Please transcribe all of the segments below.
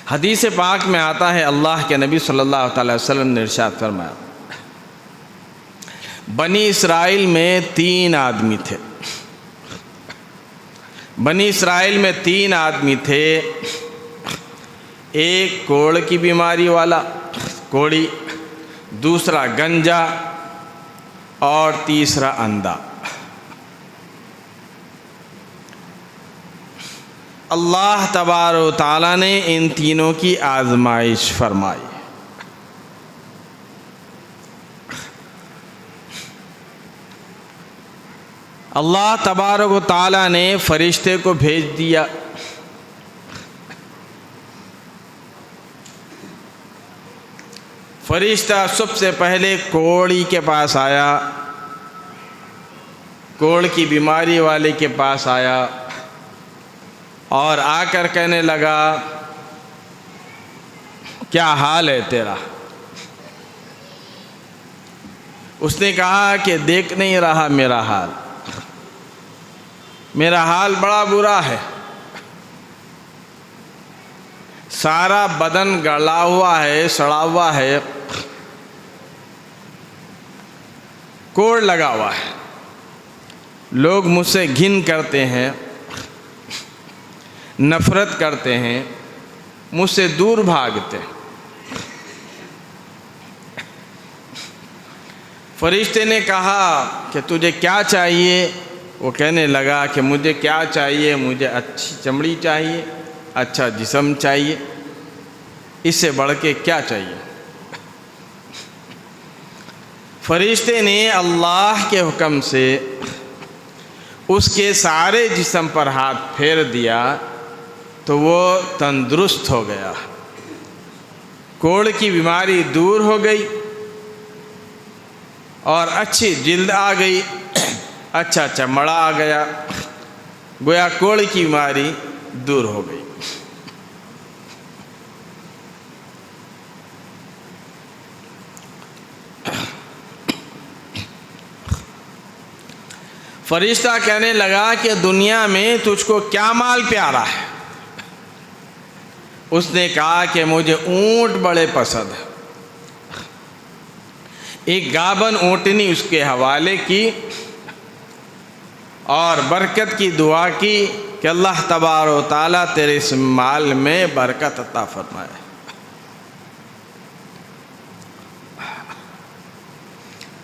حدیث پاک میں آتا ہے، اللہ کے نبی صلی اللہ تعالی وسلم نے ارشاد فرمایا، بنی اسرائیل میں 3 آدمی تھے۔ بنی اسرائیل میں 3 آدمی تھے، ایک کوڑ کی بیماری والا، کوڑی، دوسرا گنجا، اور تیسرا اندھا۔ اللہ تبارک و تعالیٰ نے ان تینوں کی آزمائش فرمائی۔ اللہ تبارک و تعالیٰ نے فرشتے کو بھیج دیا۔ فرشتہ سب سے پہلے کوڑی کے پاس آیا، کوڑ کی بیماری والے کے پاس آیا، اور آ کر کہنے لگا، کیا حال ہے تیرا؟ اس نے کہا کہ دیکھ نہیں رہا میرا حال، میرا حال بڑا برا ہے، سارا بدن گلا ہوا ہے، سڑا ہوا ہے، کوڑ لگا ہوا ہے، لوگ مجھ سے گھن کرتے ہیں، نفرت کرتے ہیں، مجھ سے دور بھاگتے ہیں۔ فرشتے نے کہا کہ تجھے کیا چاہیے؟ وہ کہنے لگا کہ مجھے کیا چاہیے، مجھے اچھی چمڑی چاہیے، اچھا جسم چاہیے، اس سے بڑھ کے کیا چاہیے؟ فرشتے نے اللہ کے حکم سے اس کے سارے جسم پر ہاتھ پھیر دیا تو وہ تندرست ہو گیا، کوڑ کی بیماری دور ہو گئی، اور اچھی جلد آ گئی، اچھا چمڑا آ گیا، گویا کوڑ کی بیماری دور ہو گئی۔ فرشتہ کہنے لگا کہ دنیا میں تجھ کو کیا مال پیارا ہے؟ اس نے کہا کہ مجھے اونٹ بڑے پسند ہیں۔ ایک گابن اونٹنی اس کے حوالے کی اور برکت کی دعا کی کہ اللہ تبارک و تعالیٰ تیرے اس مال میں برکت عطا فرمائے۔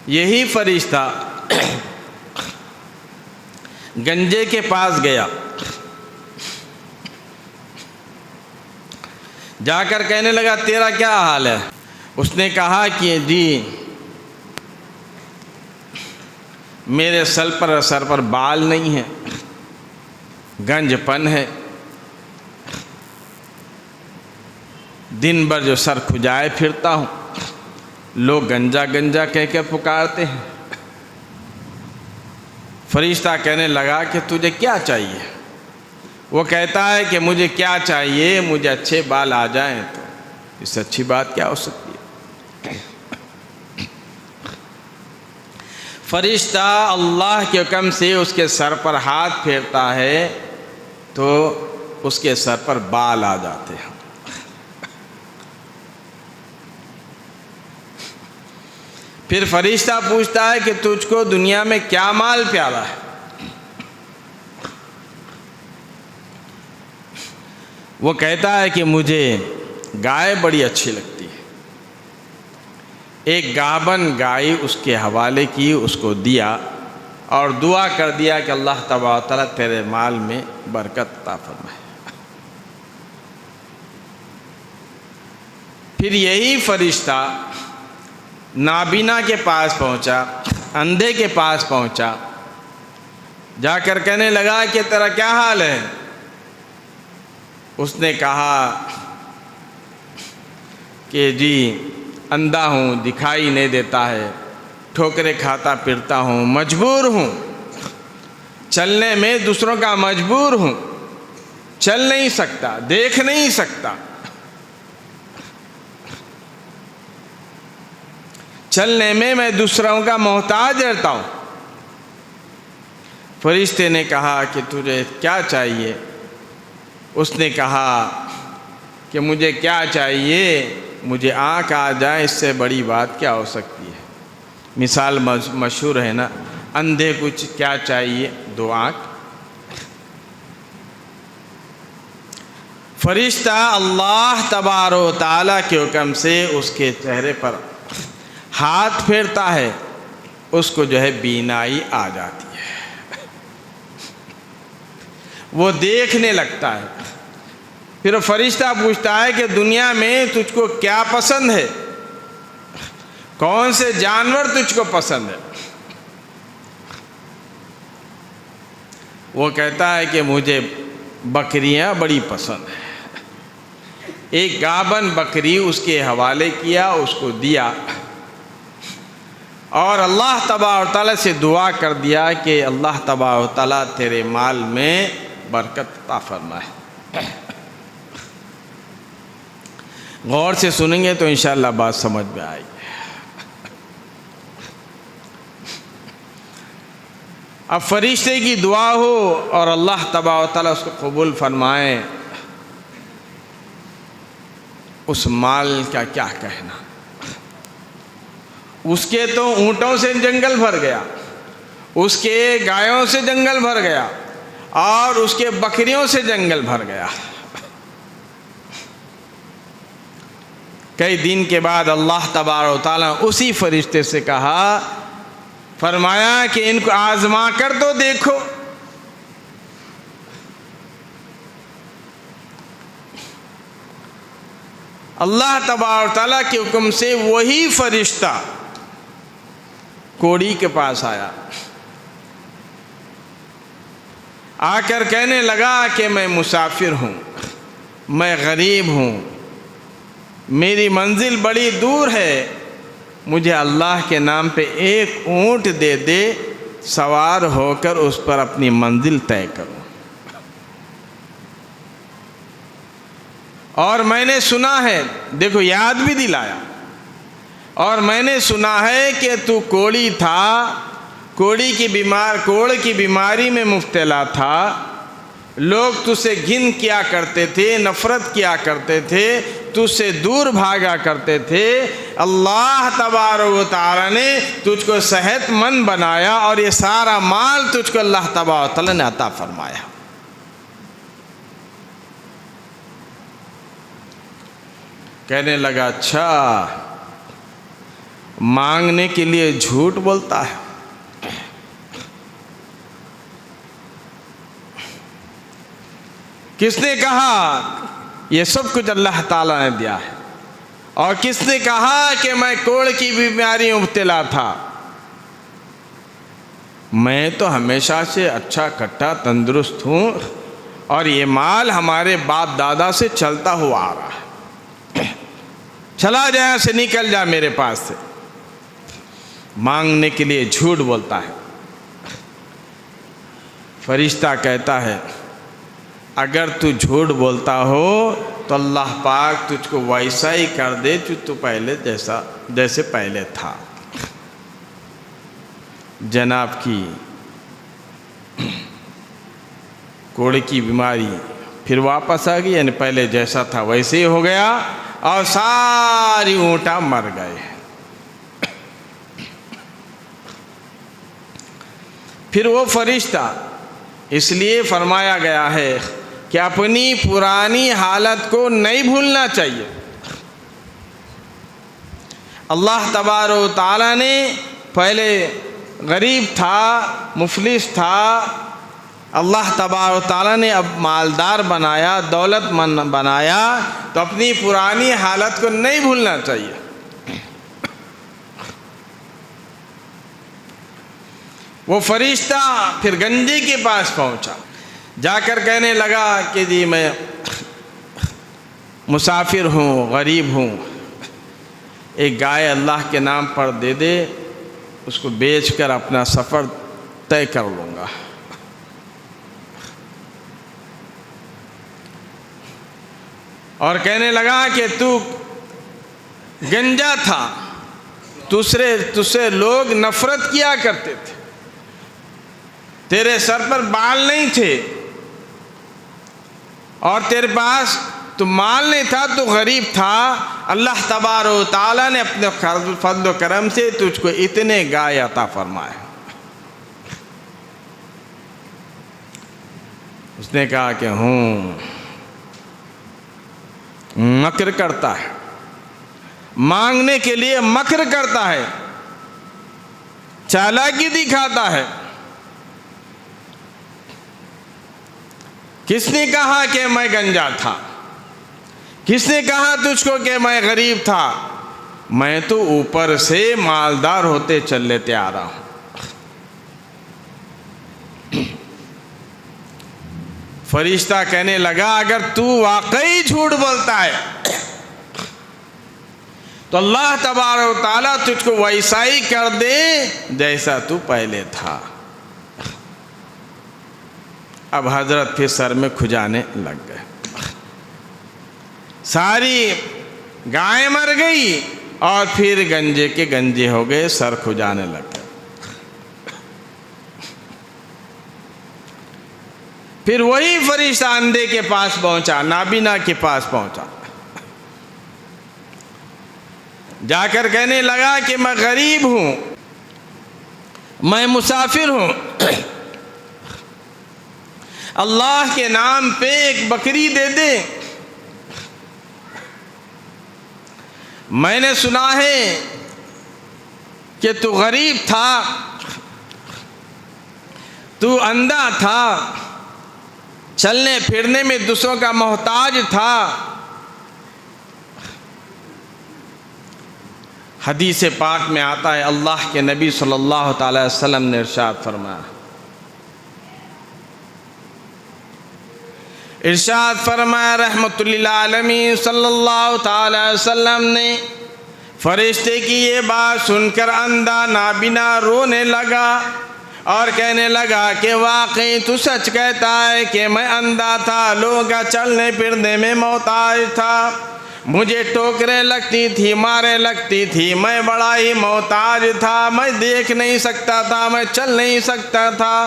یہی فرشتہ گنجے کے پاس گیا، جا کر کہنے لگا تیرا کیا حال ہے؟ اس نے کہا کہ جی میرے سر پر بال نہیں ہیں، گنج پن ہے، دن بھر جو سر کھجائے پھرتا ہوں، لوگ گنجا گنجا کہہ کے پکارتے ہیں۔ فرشتہ کہنے لگا کہ تجھے کیا چاہیے؟ وہ کہتا ہے کہ مجھے کیا چاہیے، مجھے اچھے بال آ جائیں تو اس سے اچھی بات کیا ہو سکتی ہے؟ فرشتہ اللہ کے حکم سے اس کے سر پر ہاتھ پھیرتا ہے تو اس کے سر پر بال آ جاتے ہیں۔ پھر فرشتہ پوچھتا ہے کہ تجھ کو دنیا میں کیا مال پیارا ہے؟ وہ کہتا ہے کہ مجھے گائے بڑی اچھی لگتی ہے۔ ایک گابن گائے اس کے حوالے کی، اس کو دیا اور دعا کر دیا کہ اللہ تبارک و تعالیٰ تیرے مال میں برکت عطا فرمائے۔ پھر یہی فرشتہ نابینا کے پاس پہنچا، اندھے کے پاس پہنچا، جا کر کہنے لگا کہ تیرا کیا حال ہے؟ اس نے کہا کہ جی اندھا ہوں، دکھائی نہیں دیتا ہے، ٹھوکریں کھاتا پھرتا ہوں، مجبور ہوں، چلنے میں دوسروں کا مجبور ہوں، چل نہیں سکتا، دیکھ نہیں سکتا، چلنے میں دوسروں کا محتاج رہتا ہوں۔ فرشتے نے کہا کہ تجھے کیا چاہیے؟ اس نے کہا کہ مجھے کیا چاہیے، مجھے آنکھ آ جائے، اس سے بڑی بات کیا ہو سکتی ہے۔ مثال مشہور ہے نا، اندھے کچھ کیا چاہیے، 2 آنکھ۔ فرشتہ اللہ تبارک و تعالیٰ کے حکم سے اس کے چہرے پر ہاتھ پھیرتا ہے، اس کو جو ہے بینائی آ جاتی ہے، وہ دیکھنے لگتا ہے۔ پھر فرشتہ پوچھتا ہے کہ دنیا میں تجھ کو کیا پسند ہے، کون سے جانور تجھ کو پسند ہے؟ وہ کہتا ہے کہ مجھے بکریاں بڑی پسند ہیں۔ ایک گابن بکری اس کے حوالے کیا، اس کو دیا، اور اللہ تبارک و تعالیٰ سے دعا کر دیا کہ اللہ تبارک و تعالیٰ تیرے مال میں برکت عطا فرمائے۔ غور سے سنیں گے تو انشاءاللہ بات سمجھ میں آئے گی۔ اب فرشتے کی دعا ہو اور اللہ تبارک و تعالیٰ اس کو قبول فرمائے، اس مال کا کیا کہنا۔ اس کے تو اونٹوں سے جنگل بھر گیا، اس کے گایوں سے جنگل بھر گیا، اور اس کے بکریوں سے جنگل بھر گیا۔ کئی دن کے بعد اللہ تبارک و تعالیٰ اسی فرشتے سے کہا، فرمایا کہ ان کو آزما کر تو دیکھو۔ اللہ تبارک و تعالیٰ کے حکم سے وہی فرشتہ کوڑی کے پاس آیا، آ کر کہنے لگا کہ میں مسافر ہوں، میں غریب ہوں، میری منزل بڑی دور ہے، مجھے اللہ کے نام پہ ایک اونٹ دے دے، سوار ہو کر اس پر اپنی منزل طے کروں۔ اور میں نے سنا ہے، دیکھو یاد بھی دلایا، اور میں نے سنا ہے کہ تو کوڑی تھا، کوڑ کی بیماری میں مبتلا تھا، لوگ تجھ سے گھن کیا کرتے تھے، نفرت کیا کرتے تھے، تجھ سے دور بھاگا کرتے تھے۔ اللہ تبارک و تعالیٰ نے تجھ کو صحت مند بنایا، اور یہ سارا مال تجھ کو اللہ تبارک و تعالیٰ نے عطا فرمایا۔ کہنے لگا اچھا، مانگنے کے لیے جھوٹ بولتا ہے۔ کس نے کہا یہ سب کچھ اللہ تعالیٰ نے دیا ہے؟ اور کس نے کہا کہ میں کوڑ کی بیماری میں مبتلا تھا؟ میں تو ہمیشہ سے اچھا کھٹا تندرست ہوں، اور یہ مال ہمارے باپ دادا سے چلتا ہوا آ رہا ہے۔ چلا جائے سے نکل جا میرے پاس سے۔ مانگنے کے لیے جھوٹ بولتا ہے۔ فرشتہ کہتا ہے اگر تو جھوٹ بولتا ہو تو اللہ پاک تجھ کو ویسا ہی کر دے تو پہلے جیسے پہلے تھا۔ جناب کی کوڑ کی بیماری پھر واپس آ گئی، یعنی پہلے جیسا تھا ویسے ہی ہو گیا، اور ساری اونٹاں مر گئے۔ پھر وہ فرشتہ، اس لیے فرمایا گیا ہے کہ اپنی پرانی حالت کو نہیں بھولنا چاہیے۔ اللہ تبارک و تعالیٰ نے پہلے غریب تھا، مفلس تھا، اللہ تبارک و تعالیٰ نے اب مالدار بنایا، دولت مند بنایا، تو اپنی پرانی حالت کو نہیں بھولنا چاہیے۔ وہ فرشتہ پھر گنجی کے پاس پہنچا، جا کر کہنے لگا کہ جی میں مسافر ہوں، غریب ہوں، ایک گائے اللہ کے نام پر دے دے، اس کو بیچ کر اپنا سفر طے کر لوں گا۔ اور کہنے لگا کہ تو گنجا تھا، تجھ سے لوگ نفرت کیا کرتے تھے، تیرے سر پر بال نہیں تھے، اور تیرے پاس تو مال نہیں تھا، تو غریب تھا، اللہ تبارک و تعالیٰ نے اپنے فضل و کرم سے تجھ کو اتنے گائے عطا فرمائے۔ اس نے کہا کہ مکر کرتا ہے، مانگنے کے لیے مکر کرتا ہے، چالاکی دکھاتا ہے۔ کس نے کہا کہ میں گنجا تھا؟ کس نے کہا تجھ کو کہ میں غریب تھا؟ میں تو اوپر سے مالدار ہوتے چل لیتے آ رہا ہوں۔ فرشتہ کہنے لگا اگر تو واقعی جھوٹ بولتا ہے تو اللہ تبارک و تعالیٰ تجھ کو ویسا ہی کر دے جیسا تو پہلے تھا۔ اب حضرت پھر سر میں کھجانے لگ گئے، ساری گائیں مر گئی اور پھر گنجے کے گنجے ہو گئے، سر کھجانے لگ گئے۔ پھر وہی فرشتہ اندھے کے پاس پہنچا، نابینا کے پاس پہنچا، جا کر کہنے لگا کہ میں غریب ہوں، میں مسافر ہوں، اللہ کے نام پہ ایک بکری دے دے۔ میں نے سنا ہے کہ تو غریب تھا، تو اندھا تھا، چلنے پھرنے میں دوسروں کا محتاج تھا۔ حدیث پاک میں آتا ہے، اللہ کے نبی صلی اللہ تعالی وسلم نے ارشاد فرمایا، رحمت للعالمین صلی اللہ تعالی وسلم نے فرشتے کی یہ بات سن کر اندھا نابینا رونے لگا اور کہنے لگا کہ واقعی تو سچ کہتا ہے کہ میں اندھا تھا، لوگوں کا چلنے پھرنے میں محتاج تھا، مجھے ٹوکریں لگتی تھی، مارے لگتی تھی، میں بڑا ہی محتاج تھا، میں دیکھ نہیں سکتا تھا، میں چل نہیں سکتا تھا،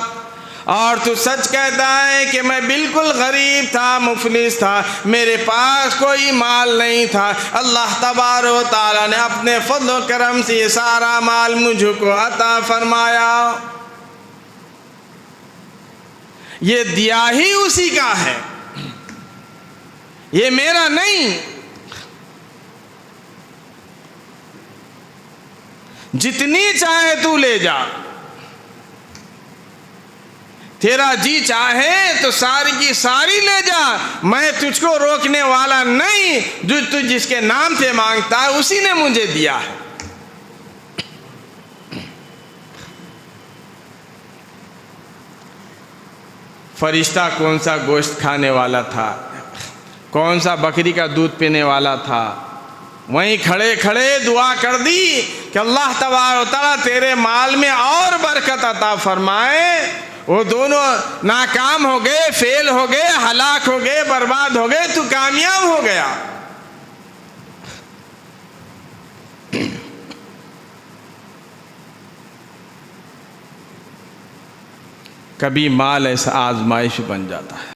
اور تو سچ کہتا ہے کہ میں بالکل غریب تھا، مفلس تھا، میرے پاس کوئی مال نہیں تھا، اللہ تبارک و تعالیٰ نے اپنے فضل و کرم سے یہ سارا مال مجھ کو عطا فرمایا، یہ دیا ہی اسی کا ہے، یہ میرا نہیں، جتنی چاہے تو لے جا، تیرا جی چاہے تو ساری کی ساری لے جا، میں تجھ کو روکنے والا نہیں، جو تو جس کے نام سے مانگتا ہے اسی نے مجھے دیا ہے۔ فرشتہ کون سا گوشت کھانے والا تھا، کون سا بکری کا دودھ پینے والا تھا، وہیں کھڑے کھڑے دعا کر دی کہ اللہ تبارک و تعالیٰ تیرے مال میں اور برکت عطا فرمائے۔ وہ دونوں ناکام ہو گئے، فیل ہو گئے، ہلاک ہو گئے، برباد ہو گئے، تو کامیاب ہو گیا۔ کبھی مال ایسا آزمائش بن جاتا ہے۔